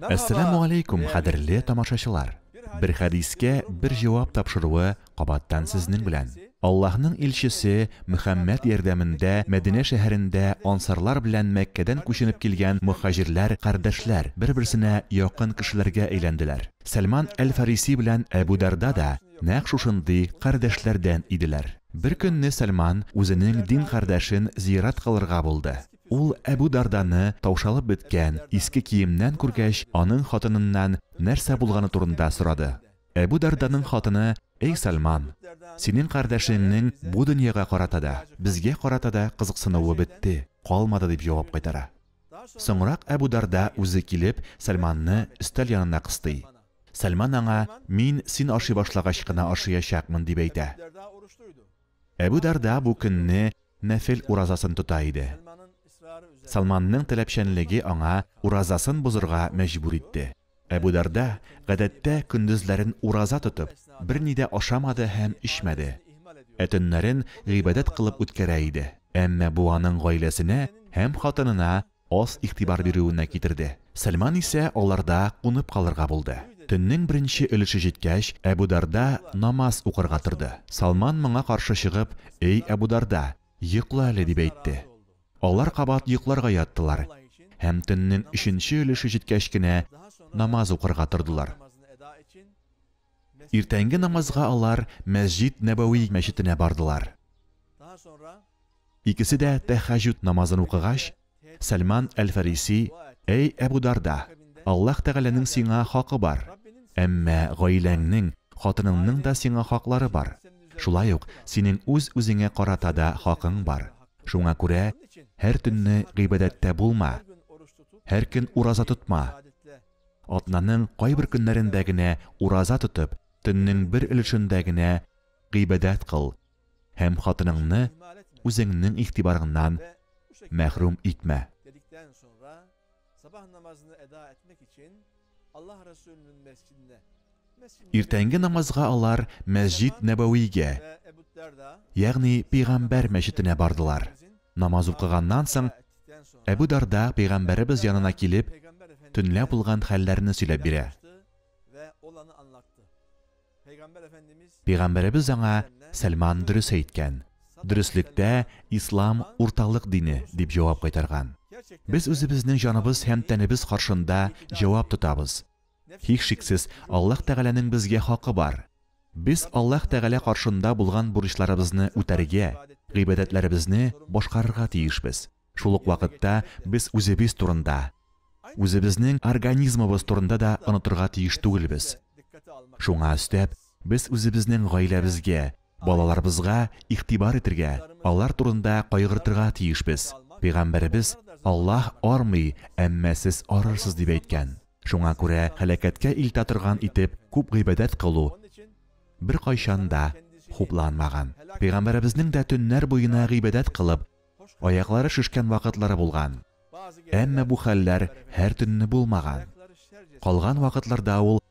Assalamu alaikum, qadrli tomoshachilar. Bir hadisga bir javob topshiruvi qabatdan sizning bilan. Allohning elchisi Muhammad yordamida Madina shahrida ansarlar bilan Makkadan ko'chinib kelgan muhojirlar qardoshlar bir-birsine yaqin kishilarga aylandilar. Salman al-Farisi bilan Abu Darda da naq shunday qardoshlardan edilar. Bir kunni Salman o'zining din qardoshin ziyorat qilirga bo'ldi. Ул Abu Dardani tavshalib bitgan eski kiyimdan ko'rgach, uning xotinidan narsa bo'lgani turында so'radi. Abu Dardaning xotini: "Ey Salman, sening qardoshingning bu dunyoga qaratada, bizga qaratada qiziqsinuvi bitdi, qolmadi" deb javob qaytara. So'ngroq Abu Darda o'zi kelib Salmanni istal yonina qisdi. Salman anga: "Men sen oshi boshlag'achgina oshiyashaqman" deb aytdi. Abu Darda bu kunni nafil urazasini tutaydi. Salmanning talabchanligi anga urazasin buzurga majbur etdi. Abu Darda гадәттә көндезләрен ураза тотып, бернидә ашамады һәм ичмәде. Төннәрен гыйбадат кылып үткәрә иде. Әмма бу аның гаиләсенә һәм хатынына аз игътибар бирүенә китерде. Салман исә аларда кунып калырга булды. Төннең беренче өлеше җиткәч, Abu Darda намаз укырга торды. Салман моңа каршы чыгып: "Эй Abu Darda, йокла әле" дип әйтте. Алар кабат йокларга яттылар. Һәм төннең 3нче өлеше җиткәч кенә намаз укырга тордылар. Иртәнге намазга алар Мәсҗид Нәбави мәчетенә бардылар. Икесе дә тәһаҗүд намазын укыгач, Салман аль-Фариси: "Эй Abu Darda, Аллаһ Тәгаләнең сиңа хакы бар. Әмма гаиләңнең, хатыныңның да сиңа хаклары бар. Шулай ук синең үз-үзеңә карата да хакың бар. Шуңа күрә һәр төнне гыйбадәттә булма. Һәр көн ураза тотма. Атнаның кайбер көннәрендә генә ураза тотып, төннең бер өлешендә генә гыйбадат кыл. Һәм хатыныңны үзеңнең игътибарыңнан мәхрүм итмә." Иртәнге намазга алар Мәсҗид Нәбавигә, ягъни Пәйгамбәр мәчетенә бардылар. Намаз укыганнан соң Abu Darda Пәйгамбәребез янына килеп, төнлә булган хәлләрне сөйләп бирә. Пәйгамбәребез аңа: "Салман дөрес әйткән. Дөреслекдә ислам урталык дине" дип җавап кайтарган. Без үзебезнең җаныбыз һәм тәнебез каршында җавап тотабыз. Һич шиксез, Аллаһ Тәгаләнең безгә хакы бар. Без Аллаһ Тәгалә каршында булган бурычларыбызны үтәргә, гыйбадәтләребезне башкарырга тиешбез. Шул ук вакытта без үзебез турында, үзебезнең организмыбыз турында да онытырга тиеш түгелбез. Шуңа өстәп, без үзебезнең гаиләбезгә, балаларыбызга игътибар итәргә, алар турында кайгыртырга тиешбез. Пәйгамбәребез: "Аллаһ армый, әмма сез арырсыз" дип әйткән. Шуңа күрә һәлакәткә илтә торган итеп күп гыйбадат кылу бер кайчан да хупланмаган. Пәйгамбәребезнең дә төннәр буена гыйбадат кылып, аяклары шишкән вакытлары булган. Әмма бу хәлләр һәр төнне булмаган. Калган вакытларда ул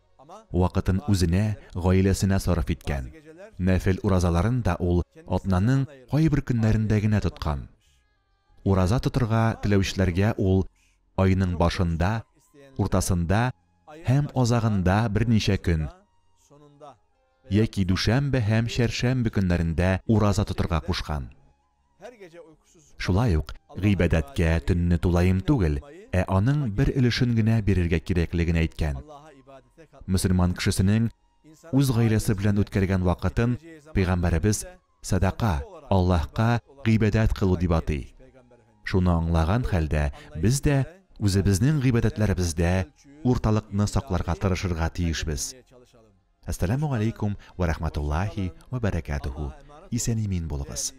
вакытын үзенә, гаиләсенә сарыф иткән. Нәфил уразаларын да ул атнаның кайбер көннәрендә генә тоткан. Ураза тотырга теләүчеләргә ул айның башында, уртасында һәм азагында берничә көн, яки дүшәмбе һәм шәршәмбе көннәрендә ураза тотырга кушкан. Шулай ук гыйбадәткә төнне тулайым түгел, аның бер өлешен генә бирергә кирәклеген әйткән. Мөселман кешесенең үз гаиләсе белән үткәргән вакытын Пәйгамбәребез садака, Аллаһка гыйбадат кылу дип атый. Шуны аңлаган хәлдә без дә үзебезнең гыйбадәтләребездә урталыкны сакларга тырышырга тиешбез. Ассаламу алейкум ва рахматуллахи ва баракатуху. Исән-имин булыгыз.